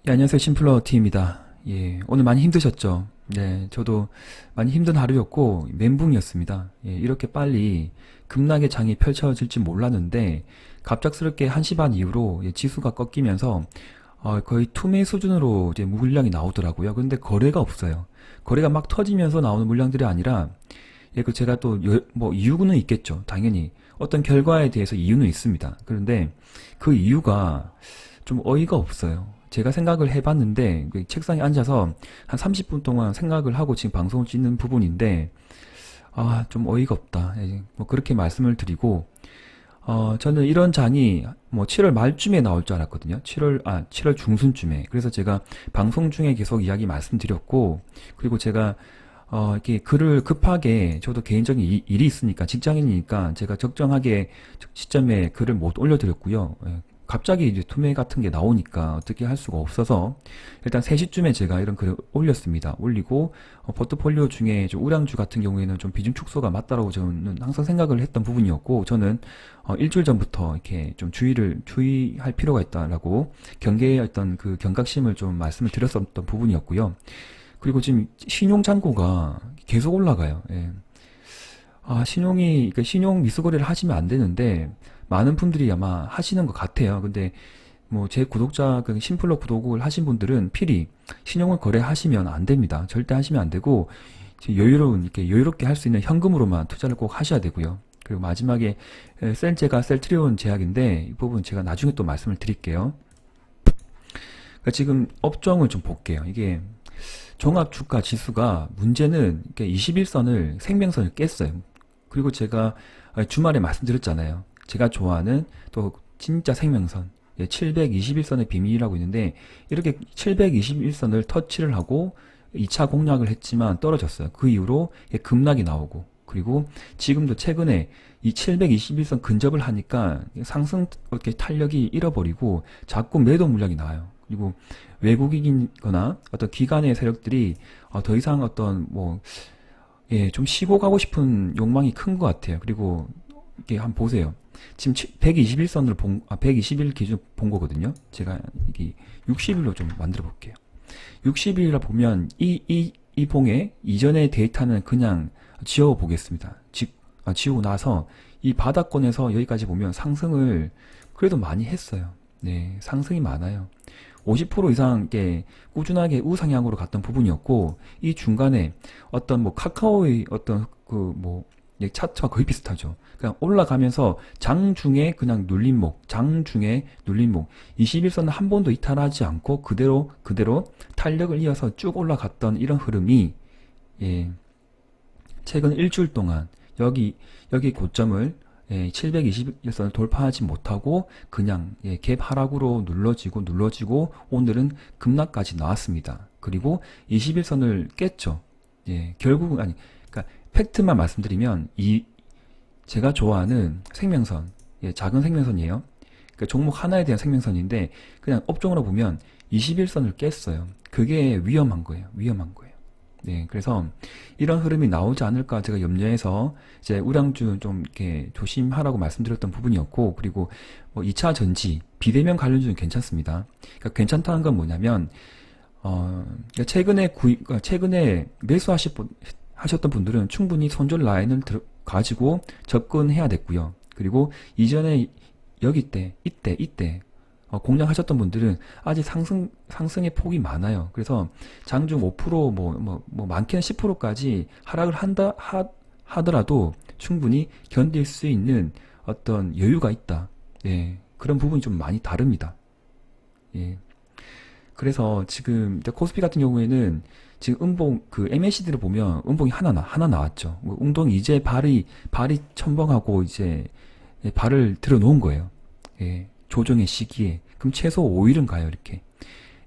예, 안녕하세요. 심플러 T입니다. 예, 오늘 많이 힘드셨죠? 네, 저도 많이 힘든 하루였고, 멘붕이었습니다. 예, 이렇게 빨리 급락의 장이 펼쳐질 줄 몰랐는데, 갑작스럽게 1시 반 이후로 예, 지수가 꺾이면서, 거의 투매 수준으로 이제 물량이 나오더라고요. 근데 거래가 없어요. 거래가 막 터지면서 나오는 물량들이 아니라, 예, 그 제가 또, 뭐, 이유는 있겠죠. 당연히. 어떤 결과에 대해서 이유는 있습니다. 그런데 그 이유가 좀 어이가 없어요. 제가 생각을 해봤는데 그 책상에 앉아서 한 30분 동안 생각을 하고 지금 방송을 찍는 부분인데 좀 어이가 없다. 예, 뭐 그렇게 말씀을 드리고 저는 이런 장이 뭐 7월 말쯤에 나올 줄 알았거든요. 7월 중순쯤에. 그래서 제가 방송 중에 계속 이야기 말씀드렸고 그리고 제가 이렇게 글을 급하게 저도 개인적인 일이 있으니까 직장인이니까 제가 적정하게 시점에 글을 못 올려드렸고요. 예, 갑자기 이제 투매 같은 게 나오니까 어떻게 할 수가 없어서 일단 3시쯤에 제가 이런 글을 올렸습니다. 올리고 포트폴리오 중에 좀 우량주 같은 경우에는 좀 비중 축소가 맞다라고 저는 항상 생각을 했던 부분이었고 저는 일주일 전부터 이렇게 좀 주의할 필요가 있다라고 경계의 어떤 그 경각심을 좀 말씀을 드렸었던 부분이었고요. 그리고 지금 신용 잔고가 계속 올라가요. 예. 그러니까 신용 미수거래를 하시면 안 되는데, 많은 분들이 아마 하시는 것 같아요. 근데, 뭐, 제 구독자, 그 심플러 구독을 하신 분들은 필히 신용을 거래하시면 안 됩니다. 절대 하시면 안 되고, 이렇게 여유롭게 할 수 있는 현금으로만 투자를 꼭 하셔야 되고요. 그리고 마지막에, 셀제가 셀트리온 제약인데, 이 부분 제가 나중에 또 말씀을 드릴게요. 그러니까 지금 업종을 좀 볼게요. 이게, 종합주가 지수가 문제는 21선을 생명선을 깼어요. 그리고 제가 주말에 말씀드렸잖아요. 제가 좋아하는 또 진짜 생명선 721선의 비밀이라고 있는데 이렇게 721선을 터치를 하고 2차 공략을 했지만 떨어졌어요. 그 이후로 급락이 나오고 그리고 지금도 최근에 이 721선 근접을 하니까 상승 이렇게 탄력이 잃어버리고 자꾸 매도 물량이 나와요. 그리고 외국인이거나 어떤 기관의 세력들이 더 이상 어떤 뭐 좀 쉬고 가고 싶은 욕망이 큰 것 같아요. 그리고 이게 한번 보세요. 지금 121선을 121 기준 본 거거든요. 제가 이게 60일로 좀 만들어 볼게요. 60일이라 보면 이 봉의 이전의 데이터는 그냥 지워 보겠습니다. 지우고 나서 이 바닥권에서 여기까지 보면 상승을 그래도 많이 했어요. 네, 상승이 많아요. 50% 이상 꾸준하게 우상향으로 갔던 부분이었고 이 중간에 어떤 뭐 카카오의 어떤 차트와 거의 비슷하죠. 그냥 올라가면서 장중에 그냥 눌림목, 장중에 눌림목 21선은 한 번도 이탈하지 않고 그대로 탄력을 이어서 쭉 올라갔던 이런 흐름이 최근 일주일 동안 여기 고점을 721선을 돌파하지 못하고 그냥 갭 하락으로 눌러지고 오늘은 급락까지 나왔습니다. 그리고 21선을 깼죠. 결국은 그러니까 팩트만 말씀드리면 제가 좋아하는 생명선, 작은 생명선이에요. 그러니까 종목 하나에 대한 생명선인데 그냥 업종으로 보면 21선을 깼어요. 그게 위험한 거예요. 네, 그래서 이런 흐름이 나오지 않을까 제가 염려해서 이제 우량주 좀 이렇게 조심하라고 말씀드렸던 부분이었고 그리고 뭐 2차 전지, 비대면 관련주는 괜찮습니다. 그러니까 괜찮다는 건 뭐냐면 그러니까 최근에 하셨던 분들은 충분히 손절 라인을 가지고 접근해야 됐고요. 그리고 이전에 이때 공략하셨던 분들은 아직 상승의 폭이 많아요. 그래서 장중 5% 많게는 10%까지 하락을 하더라도 충분히 견딜 수 있는 어떤 여유가 있다. 그런 부분이 좀 많이 다릅니다. 그래서 지금 코스피 같은 경우에는 지금 MACD를 보면 음봉이 하나 나왔죠. 음봉이 이제 발이 첨벙하고 이제 발을 들어 놓은 거예요. 조정의 시기에. 그럼 최소 5일은 가요, 이렇게.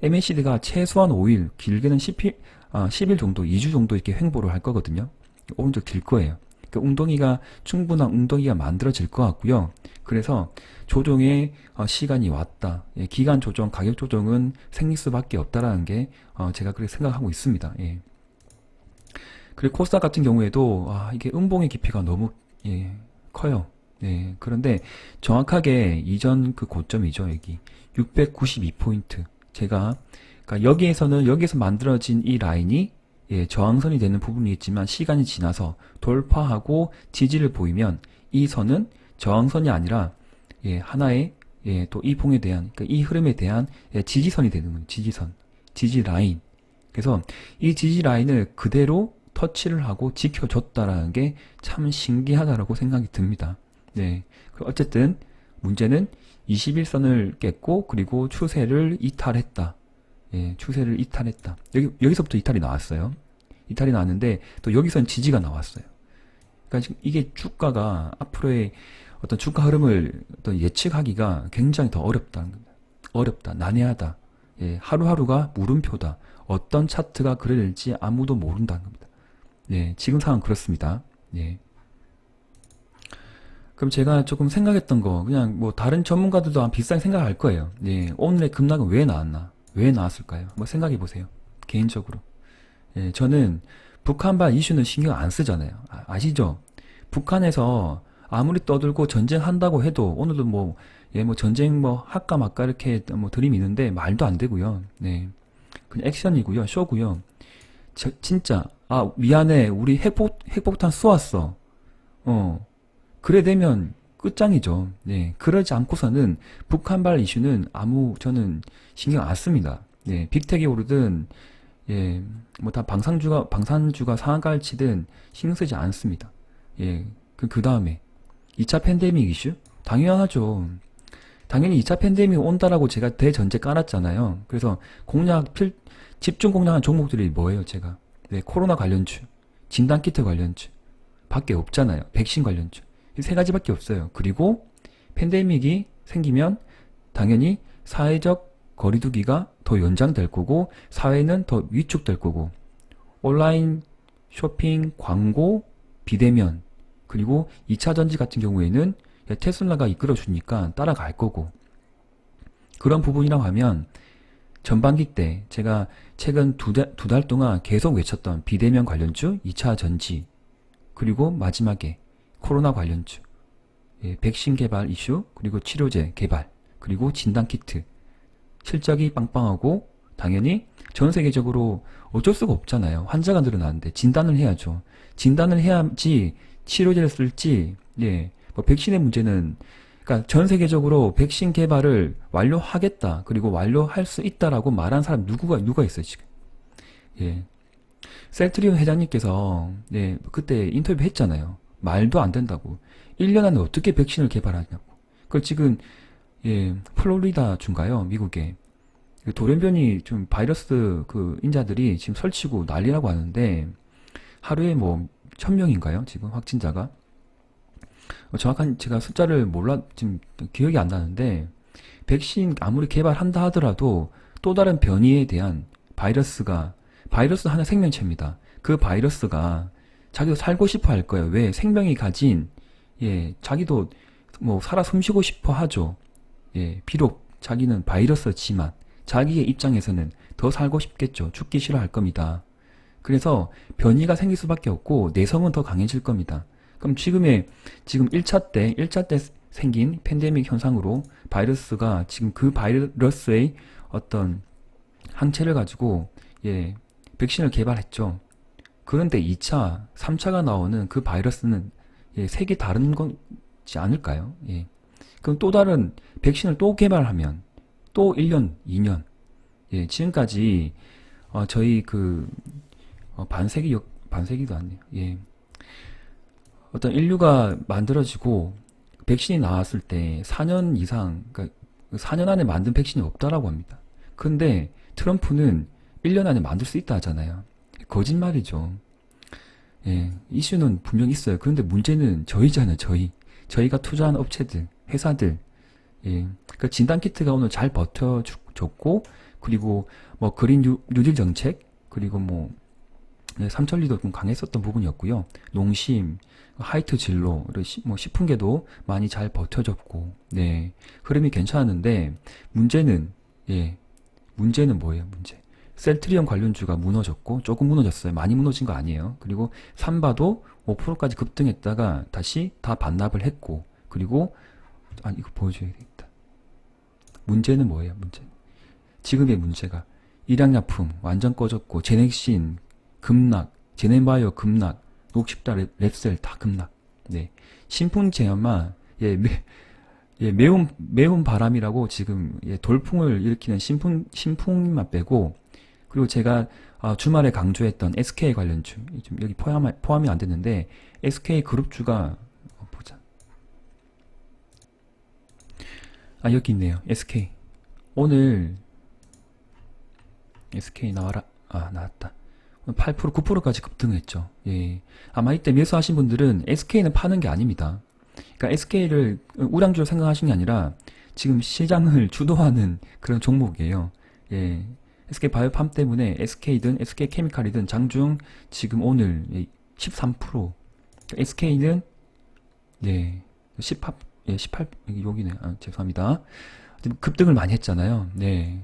MACD가 최소한 5일, 길게는 10일 정도, 2주 정도 이렇게 횡보를 할 거거든요. 오른쪽 들 거예요. 그러니까 충분한 웅덩이가 만들어질 것 같고요. 그래서 조정의 시간이 왔다. 기간 조정, 가격 조정은 생길 수밖에 없다라는 게 제가 그렇게 생각하고 있습니다. 그리고 코스닥 같은 경우에도 이게 음봉의 깊이가 너무 커요. 그런데 정확하게 이전 그 고점이죠. 여기 692포인트 제가 그러니까 여기에서 만들어진 이 라인이 저항선이 되는 부분이 있지만 시간이 지나서 돌파하고 지지를 보이면 이 선은 저항선이 아니라 하나의 또 이 봉에 대한 그러니까 이 흐름에 대한 지지선이 되는 거예요. 지지선, 지지 라인. 그래서 이 지지 라인을 그대로 터치를 하고 지켜줬다라는 게 참 신기하다라고 생각이 듭니다. 네. 어쨌든 문제는 21선을 깼고 그리고 추세를 이탈했다. 추세를 이탈했다. 여기서부터 이탈이 나왔어요. 이탈이 나왔는데 또 여기선 지지가 나왔어요. 그러니까 지금 이게 주가가 앞으로의 어떤 주가 흐름을 어떤 예측하기가 굉장히 더 어렵다는 겁니다. 어렵다, 난해하다. 하루하루가 물음표다. 어떤 차트가 그래야 될지 아무도 모른다는 겁니다. 지금 상황 그렇습니다. 그럼 제가 조금 생각했던 거, 그냥 뭐 다른 전문가들도 한 비슷하게 생각할 거예요. 오늘의 급락은 왜 나왔나? 왜 나왔을까요? 뭐 생각해 보세요. 개인적으로. 저는 북한발 이슈는 신경 안 쓰잖아요. 아시죠? 북한에서 아무리 떠들고 전쟁한다고 해도 오늘도 뭐 전쟁 뭐 할까 말까 이렇게 뭐 들이미는데 말도 안 되고요. 그냥 액션이고요. 쇼고요. 진짜 미안해. 우리 핵폭탄 쏘았어. 그래 되면 끝장이죠. 그러지 않고서는 북한발 이슈는 저는 신경 안 씁니다. 빅텍이 오르든, 뭐 다 방산주가 상한가를 치든 신경 쓰지 않습니다. 그 다음에 2차 팬데믹 이슈? 당연하죠. 당연히 2차 팬데믹 온다라고 제가 대전제 깔았잖아요. 그래서 집중 공략한 종목들이 뭐예요, 제가? 코로나 관련주, 진단키트 관련주 밖에 없잖아요. 백신 관련주. 이 세 가지밖에 없어요. 그리고 팬데믹이 생기면 당연히 사회적 거리두기가 더 연장될 거고 사회는 더 위축될 거고 온라인 쇼핑, 광고, 비대면 그리고 2차 전지 같은 경우에는 테슬라가 이끌어주니까 따라갈 거고 그런 부분이라고 하면 전반기 때 제가 최근 두 달 동안 계속 외쳤던 비대면 관련주, 2차 전지 그리고 마지막에 코로나 관련주, 백신 개발 이슈, 그리고 치료제 개발, 그리고 진단키트. 실적이 빵빵하고, 당연히 전 세계적으로 어쩔 수가 없잖아요. 환자가 늘어나는데 진단을 해야죠. 진단을 해야지 치료제를 쓸지, 뭐 백신의 문제는, 그러니까 전 세계적으로 백신 개발을 완료하겠다, 그리고 완료할 수 있다라고 말한 사람 누가 있어요, 지금. 셀트리온 회장님께서, 그때 인터뷰 했잖아요. 말도 안 된다고. 1년 안에 어떻게 백신을 개발하냐고. 그걸 지금, 플로리다 주인가요? 미국에. 돌연변이 좀 바이러스 인자들이 지금 설치고 난리라고 하는데, 하루에 뭐, 1000명인가요? 지금 확진자가. 정확한 제가 숫자를 지금 기억이 안 나는데, 백신 아무리 개발한다 하더라도 또 다른 변이에 대한 바이러스 하나 생명체입니다. 그 바이러스가 자기도 살고 싶어 할 거예요. 왜? 생명이 가진, 자기도 뭐 살아 숨쉬고 싶어 하죠. 비록 자기는 바이러스지만 자기의 입장에서는 더 살고 싶겠죠. 죽기 싫어할 겁니다. 그래서 변이가 생길 수밖에 없고 내성은 더 강해질 겁니다. 그럼 지금 1차 때 생긴 팬데믹 현상으로 바이러스가 지금 그 바이러스의 어떤 항체를 가지고 백신을 개발했죠. 그런데 2차, 3차가 나오는 그 바이러스는 색이 다른 거지 않을까요? 그럼 또 다른 백신을 또 개발하면 또 1년, 2년 지금까지 저희 반세기도 아니에요. 어떤 인류가 만들어지고 백신이 나왔을 때 4년 이상, 그러니까 4년 안에 만든 백신이 없다라고 합니다. 근데 트럼프는 1년 안에 만들 수 있다 하잖아요. 거짓말이죠. 이슈는 분명히 있어요. 그런데 문제는 저희잖아요, 저희가 투자한 업체들, 회사들. 그러니까 진단키트가 오늘 잘 버텨줬고, 그리고 뭐 그린 뉴딜 정책, 그리고 뭐 삼천리도 좀 강했었던 부분이었고요. 농심, 하이트 진로, 뭐 식품계도 많이 잘 버텨줬고, 흐름이 괜찮았는데 문제는 뭐예요, 문제? 셀트리온 관련주가 무너졌고 조금 무너졌어요. 많이 무너진 거 아니에요. 그리고 삼바도 5%까지 급등했다가 다시 다 반납을 했고 이거 보여줘야 되겠다. 문제는 뭐예요? 지금의 문제가 일양약품 완전 꺼졌고, 제넥신 급락, 제넨바이오 급락, 녹십다 랩셀 다 급락. 네. 신풍제약만 매운 바람이라고 지금 돌풍을 일으키는 신풍만 빼고, 그리고 제가 주말에 강조했던 SK 관련주 좀 여기 포함이 안 됐는데, SK 그룹주가 보자. 여기 있네요. SK 오늘 SK 나와라. 나왔다. 8% 9%까지 급등했죠. 예. 아마 이때 매수하신 분들은 SK는 파는 게 아닙니다. 그러니까 SK를 우량주로 생각하시는 게 아니라 지금 시장을 주도하는 그런 종목이에요. 예. SK 바이오팜 때문에 SK든 SK 케미칼이든 장중 지금 오늘 13%, SK는 18 여기네. 죄송합니다. 급등을 많이 했잖아요. 네.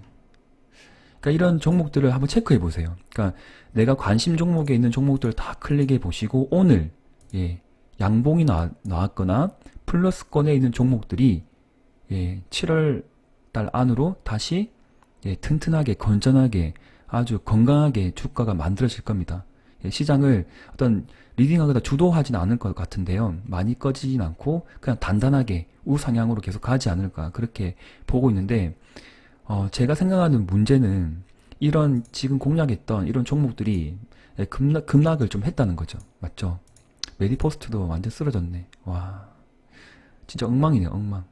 그러니까 이런 종목들을 한번 체크해 보세요. 그러니까 내가 관심 종목에 있는 종목들을 다 클릭해 보시고, 오늘 양봉이 나왔거나 플러스권에 있는 종목들이 7월 달 안으로 다시 튼튼하게 건전하게 아주 건강하게 주가가 만들어질 겁니다. 시장을 어떤 리딩하거나 주도하진 않을 것 같은데요. 많이 꺼지진 않고 그냥 단단하게 우상향으로 계속 가지 않을까, 그렇게 보고 있는데, 제가 생각하는 문제는 이런 지금 공략했던 이런 종목들이 급락을 좀 했다는 거죠. 맞죠? 메디포스트도 완전 쓰러졌네. 와, 진짜 엉망이네, 엉망.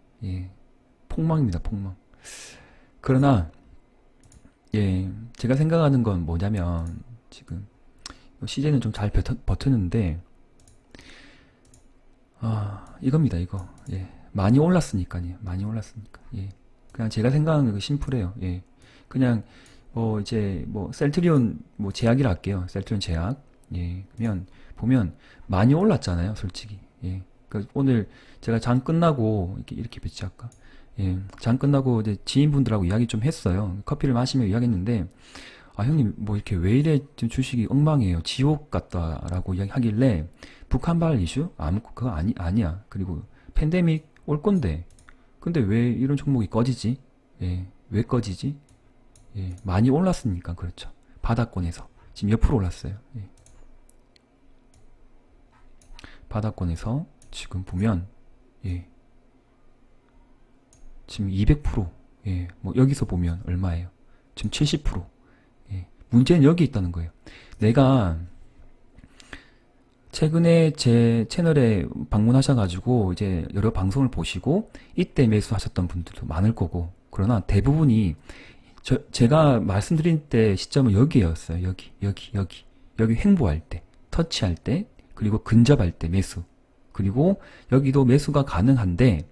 폭망입니다, 폭망. 그러나 제가 생각하는 건 뭐냐면, 지금 시제는 좀 잘 버텼는데, 이겁니다, 이거. 많이 올랐으니까요. 많이 올랐으니까. 그냥 제가 생각하는 거 심플해요. 그냥 셀트리온 제약이라 할게요. 셀트리온 제약. 그러면 보면 많이 올랐잖아요, 솔직히. 그러니까 오늘 제가 장 끝나고 이렇게 배치할까? 장 끝나고 이제 지인분들하고 이야기 좀 했어요. 커피를 마시며 이야기했는데, 형님 이렇게 왜 이래 지금 주식이 엉망이에요, 지옥 같다라고 이야기하길래, 북한발 이슈? 그거 아니야. 그리고 팬데믹 올 건데, 근데 왜 이런 종목이 꺼지지? 왜 꺼지지? 많이 올랐으니까 그렇죠. 바닥권에서 지금 옆으로 올랐어요. 바닥권에서 지금 보면 지금 200%, 여기서 보면 얼마예요? 지금 70%. 문제는 여기 있다는 거예요. 내가 최근에 제 채널에 방문하셔가지고 이제 여러 방송을 보시고 이때 매수하셨던 분들도 많을 거고, 그러나 대부분이 제가 말씀드린 때 시점은 여기였어요. 여기 횡보할 때, 터치할 때, 그리고 근접할 때 매수. 그리고 여기도 매수가 가능한데,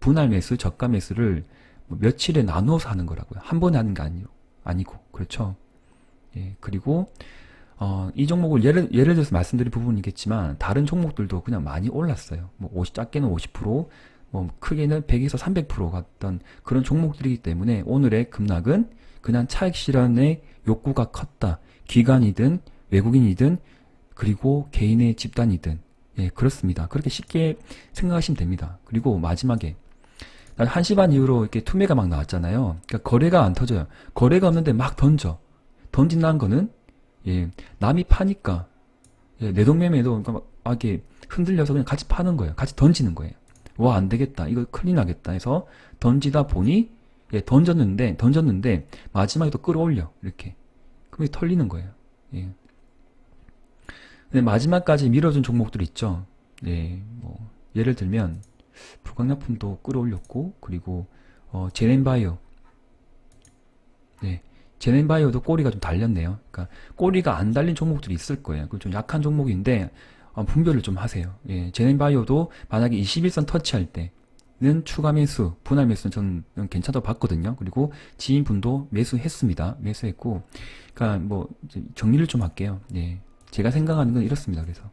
분할 매수, 저가 매수를 며칠에 나누어서 하는 거라고요. 한 번에 하는 게 아니고, 그렇죠. 그리고 이 종목을 예를 들어서 말씀드린 부분이겠지만, 다른 종목들도 그냥 많이 올랐어요. 작게는 50%, 크게는 100에서 300% 갔던 그런 종목들이기 때문에, 오늘의 급락은 그냥 차익 실현의 욕구가 컸다. 기관이든 외국인이든 그리고 개인의 집단이든, 그렇습니다. 그렇게 쉽게 생각하시면 됩니다. 그리고 마지막에 1시 반 이후로 이렇게 투매가 막 나왔잖아요. 그러니까 거래가 안 터져요. 거래가 없는데 막 던진다는 거는 남이 파니까, 내동매매도 그러니까 이렇게 흔들려서 그냥 같이 파는 거예요. 같이 던지는 거예요. 와, 안 되겠다, 이거 큰일 나겠다 해서 던지다 보니 던졌는데 마지막에 또 끌어올려, 이렇게. 그럼 털리는 거예요. 근데 마지막까지 밀어준 종목들 있죠. 예를 들면 불광약품도 끌어올렸고, 그리고 제넨바이오, 제넨바이오도 꼬리가 좀 달렸네요. 그러니까 꼬리가 안 달린 종목들이 있을 거예요. 그 좀 약한 종목인데 분별을 좀 하세요. 제넨바이오도 만약에 21선 터치할 때는 추가 매수, 분할 매수는 저는 괜찮다고 봤거든요. 그리고 지인분도 매수했습니다. 매수했고, 그러니까 정리를 좀 할게요. 제가 생각하는 건 이렇습니다. 그래서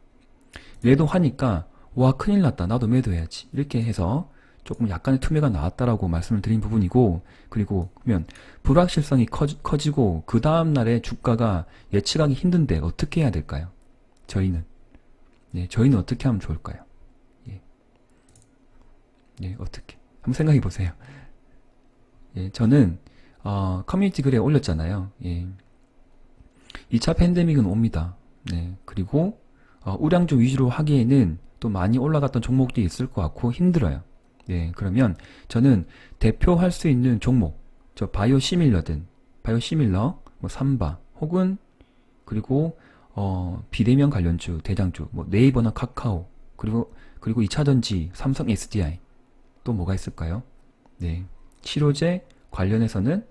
매도하니까 와, 큰일 났다, 나도 매도해야지, 이렇게 해서 조금 약간의 투매가 나왔다라고 말씀을 드린 부분이고, 그리고 그러면 불확실성이 커지고 그 다음날에 주가가 예측하기 힘든데 어떻게 해야 될까요? 저희는 어떻게 하면 좋을까요? 어떻게 한번 생각해 보세요. 저는 커뮤니티 글에 올렸잖아요. 예. 2차 팬데믹은 옵니다. 네. 그리고 우량주 위주로 하기에는 또 많이 올라갔던 종목도 있을 것 같고 힘들어요. 네. 그러면 저는 대표할 수 있는 종목, 저 바이오시밀러든 바이오시밀러, 뭐 삼바 혹은 그리고 비대면 관련주, 대장주, 뭐 네이버나 카카오, 그리고 2차전지, 삼성 SDI, 또 뭐가 있을까요? 네. 치료제 관련해서는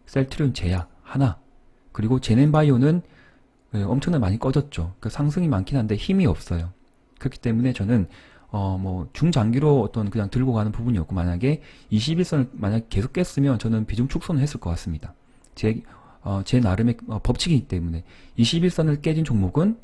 셀트리온 제약 하나, 그리고 제넨바이오는 엄청나게 많이 꺼졌죠. 그 상승이 많긴 한데 힘이 없어요. 그렇기 때문에 저는 뭐 중장기로 어떤 그냥 들고 가는 부분이었고, 만약에 21선을 만약 계속 깼으면 저는 비중 축소는 했을 것 같습니다. 제 나름의 법칙이기 때문에 21선을 깨진 종목은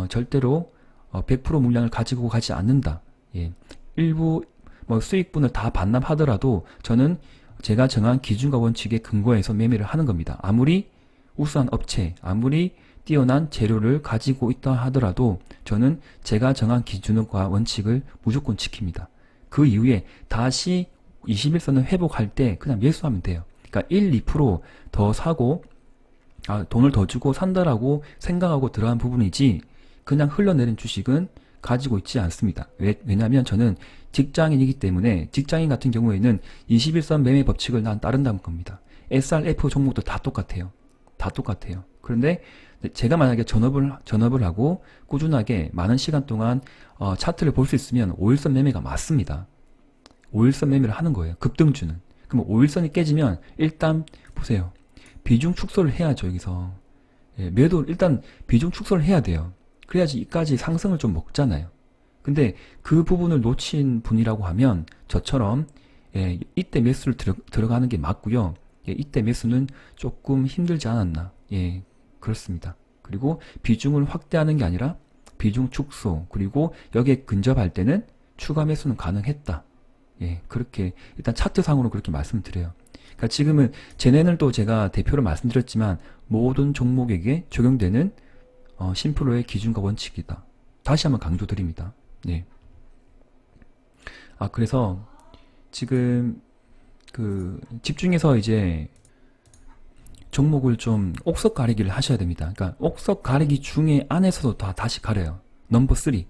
절대로 100% 물량을 가지고 가지 않는다. 예. 일부 뭐 수익분을 다 반납하더라도 저는 제가 정한 기준과 원칙에 근거해서 매매를 하는 겁니다. 아무리 우수한 업체, 아무리 뛰어난 재료를 가지고 있다 하더라도 저는 제가 정한 기준과 원칙을 무조건 지킵니다. 그 이후에 다시 21선을 회복할 때 그냥 매수하면 돼요. 그러니까 1, 2%더 사고 돈을 더 주고 산다라고 생각하고 들어간 부분이지, 그냥 흘러내린 주식은 가지고 있지 않습니다. 왜냐하면 저는 직장인이기 때문에, 직장인 같은 경우에는 21선 매매 법칙을 난 따른다는 겁니다. SRF 종목도 다 똑같아요. 다 똑같아요. 그런데 제가 만약에 전업을 하고 꾸준하게 많은 시간 동안 차트를 볼 수 있으면 5일선 매매가 맞습니다. 5일선 매매를 하는 거예요. 급등주는. 그럼 5일선이 깨지면 일단 보세요. 비중 축소를 해야죠. 여기서. 예, 매도 일단 비중 축소를 해야 돼요. 그래야지 이까지 상승을 좀 먹잖아요. 근데 그 부분을 놓친 분이라고 하면 저처럼 이때 매수를 들어가는 게 맞고요. 이때 매수는 조금 힘들지 않았나. 예, 그렇습니다. 그리고 비중을 확대하는 게 아니라 비중 축소, 그리고 여기에 근접할 때는 추가 매수는 가능했다. 예, 그렇게 일단 차트상으로 그렇게 말씀드려요. 그러니까 지금은 제넨을 또 제가 대표로 말씀드렸지만 모든 종목에게 적용되는 심플로의 기준과 원칙이다. 다시 한번 강조드립니다. 네. 그래서 지금 집중해서 이제 종목을 좀 옥석 가리기를 하셔야 됩니다. 그러니까 옥석 가리기 중에 안에서도 다시 가려요. 넘버 3.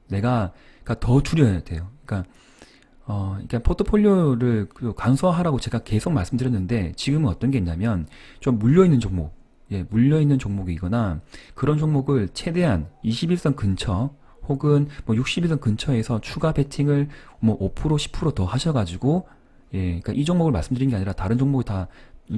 내가 그러니까 더 줄여야 돼요. 그러니까 포트폴리오를 간소화하라고 제가 계속 말씀드렸는데, 지금은 어떤 게 있냐면 좀 물려있는 종목, 물려있는 종목이거나 그런 종목을 최대한 21선 근처 혹은 뭐 61선 근처에서 추가 베팅을 뭐 5% 10% 더 하셔가지고, 그러니까 이 종목을 말씀드린 게 아니라 다른 종목이 다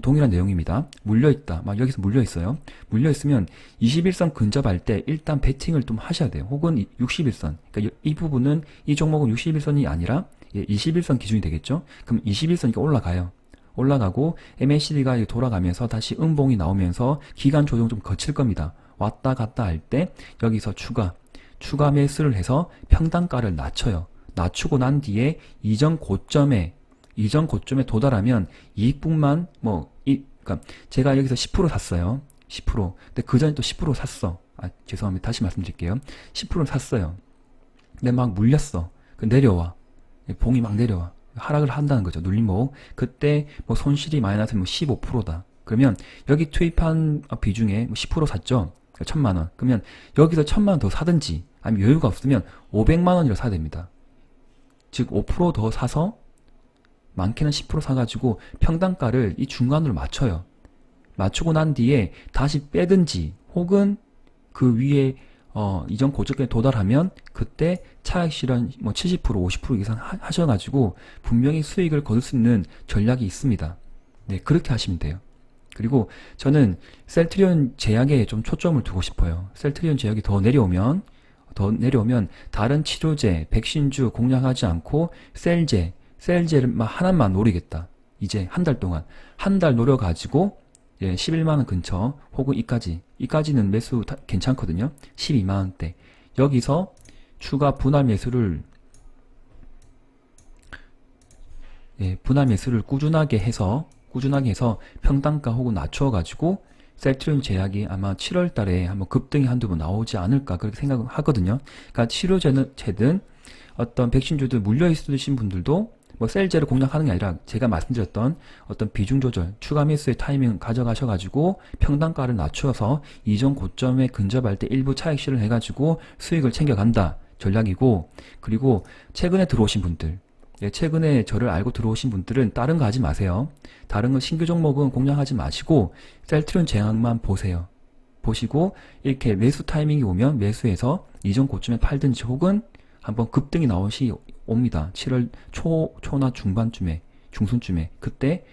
동일한 내용입니다. 물려있다. 막 여기서 물려있어요. 물려있으면 21선 근접할 때 일단 베팅을 좀 하셔야 돼요. 혹은 61선. 그러니까 이 부분은, 이 종목은 61선이 아니라 21선 기준이 되겠죠? 그럼 21선이 올라가요. 올라가고 MACD가 돌아가면서 다시 음봉이 나오면서 기간 조정 좀 거칠 겁니다. 왔다 갔다 할 때 여기서 추가 매수를 해서 평단가를 낮춰요. 낮추고 난 뒤에 이전 고점에 도달하면 이익분만 그러니까 제가 여기서 10% 샀어요. 10%. 근데 그 전에 또 10% 샀어. 죄송합니다. 다시 말씀드릴게요. 10% 샀어요. 근데 막 물렸어. 내려와. 봉이 막 내려와. 하락을 한다는 거죠. 눌림목. 그때 뭐 손실이 마이너스 15%다. 그러면 여기 투입한 비중에 10% 샀죠. 1,000만원. 그러면 여기서 1,000만원 더 사든지, 아니면 여유가 없으면 500만원이라 사야 됩니다. 즉 5% 더 사서 많게는 10% 사가지고 평단가를 이 중간으로 맞춰요. 맞추고 난 뒤에 다시 빼든지, 혹은 그 위에 이전 고점에 도달하면 그때 차익 실현 70% 50% 이상 하셔가지고 분명히 수익을 거둘 수 있는 전략이 있습니다. 네, 그렇게 하시면 돼요. 그리고 저는 셀트리온 제약에 좀 초점을 두고 싶어요. 셀트리온 제약이 더 내려오면 다른 치료제, 백신주 공략하지 않고 셀제를 하나만 노리겠다. 이제 한 달 동안 한 달 노려가지고 11만원 근처 혹은 이까지는 매수 괜찮거든요. 12만원대. 여기서 추가 분할 매수를 꾸준하게 해서 평단가 혹은 낮춰가지고 셀트리온 제약이 아마 7월 달에 한번 급등이 한두 번 나오지 않을까 그렇게 생각을 하거든요. 그러니까 치료제든 어떤 백신주들 물려있으신 분들도 뭐 셀제로 공략하는 게 아니라 제가 말씀드렸던 어떤 비중 조절, 추가 매수의 타이밍 가져가셔가지고 평단가를 낮추어서 이전 고점에 근접할 때 일부 차익 실현을 해가지고 수익을 챙겨간다 전략이고, 그리고 최근에 들어오신 분들, 예, 최근에 저를 알고 들어오신 분들은 다른 거 하지 마세요. 다른 거 신규 종목은 공략하지 마시고 셀트리온 제약만 보세요. 보시고 이렇게 매수 타이밍이 오면 매수해서 이전 고점에 팔든지, 혹은 한번 급등이 나온 시 옵니다. 7월 초나 중반쯤에, 중순쯤에, 그때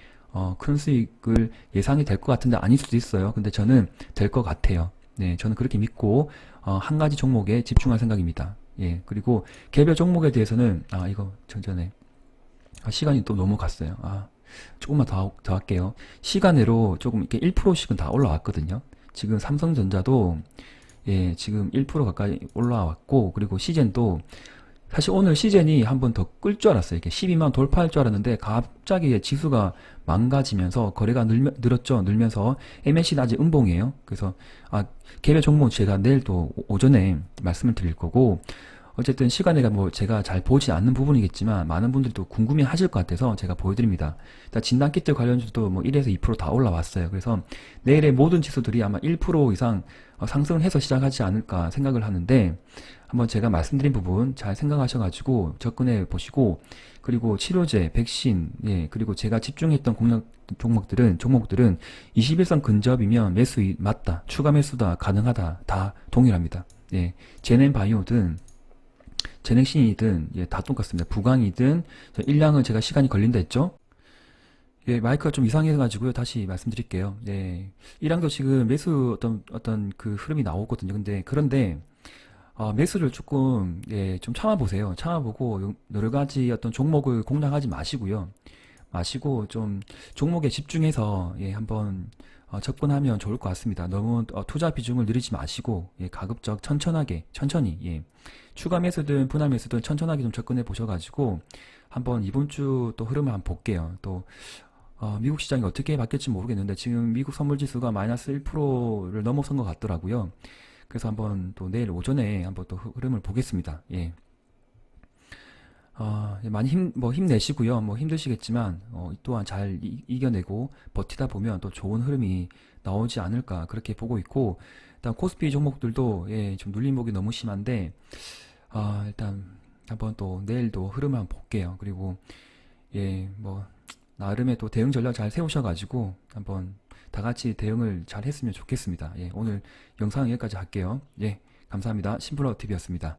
큰 수익을 예상이 될 것 같은데 아닐 수도 있어요. 근데 저는 될 것 같아요. 네, 저는 그렇게 믿고 한 가지 종목에 집중할 생각입니다. 예, 그리고 개별 종목에 대해서는 이거 전전에 시간이 또 넘어갔어요. 조금만 더 할게요. 시간으로 조금 이렇게 1%씩은 다 올라왔거든요. 지금 삼성전자도 예, 지금 1% 가까이 올라왔고, 그리고 시젠도 사실 오늘 시젠이 한 번 더 끌 줄 알았어요. 이렇게 12만 돌파할 줄 알았는데 갑자기 지수가 망가지면서 거래가 늘었죠. 늘면서 MAC는 아직 음봉이에요. 그래서 개별 종목 제가 내일 또 오전에 말씀을 드릴 거고, 어쨌든 시간에가 뭐 제가 잘 보지 않는 부분이겠지만 많은 분들이 또 궁금해 하실 것 같아서 제가 보여드립니다. 일단 진단키트 관련주도 뭐 1에서 2%다 올라왔어요. 그래서 내일의 모든 지수들이 아마 1% 이상 상승을 해서 시작하지 않을까 생각을 하는데, 한번 제가 말씀드린 부분 잘 생각하셔가지고 접근해 보시고, 그리고 치료제, 백신, 예, 그리고 제가 집중했던 공략 종목들은 21선 근접이면 매수 맞다, 추가 매수다, 가능하다, 다 동일합니다. 예, 제넨바이오든 제넥신이든 예, 다 똑같습니다. 부강이든 일량은 제가 시간이 걸린다 했죠. 예, 마이크가 좀 이상해가지고요. 다시 말씀드릴게요. 네, 일량도 지금 매수 어떤 그 흐름이 나오거든요. 그런데 매수를 조금 예, 좀 참아보세요. 참아보고 여러 가지 어떤 종목을 공략하지 마시고요. 마시고 좀 종목에 집중해서 예, 한번 접근하면 좋을 것 같습니다. 너무 투자 비중을 늘리지 마시고 예, 가급적 천천히 예, 추가 매수든 분할 매수든 천천하게 좀 접근해 보셔가지고 한번 이번 주 또 흐름을 한번 볼게요. 또 미국 시장이 어떻게 바뀔지 모르겠는데 지금 미국 선물 지수가 마이너스 1%를 넘어선 것 같더라고요. 그래서 한번 또 내일 오전에 한번 또 흐름을 보겠습니다. 예. 많이 힘내시고요. 뭐 힘드시겠지만, 또한 잘 이겨내고 버티다 보면 또 좋은 흐름이 나오지 않을까, 그렇게 보고 있고, 일단 코스피 종목들도, 예, 좀 눌림목이 너무 심한데, 일단 한번 또 내일도 흐름을 한번 볼게요. 그리고, 예, 뭐, 나름의 또 대응 전략 잘 세우셔가지고, 한번 다 같이 대응을 잘 했으면 좋겠습니다. 예, 오늘 영상 여기까지 할게요. 예, 감사합니다. 심플러TV였습니다.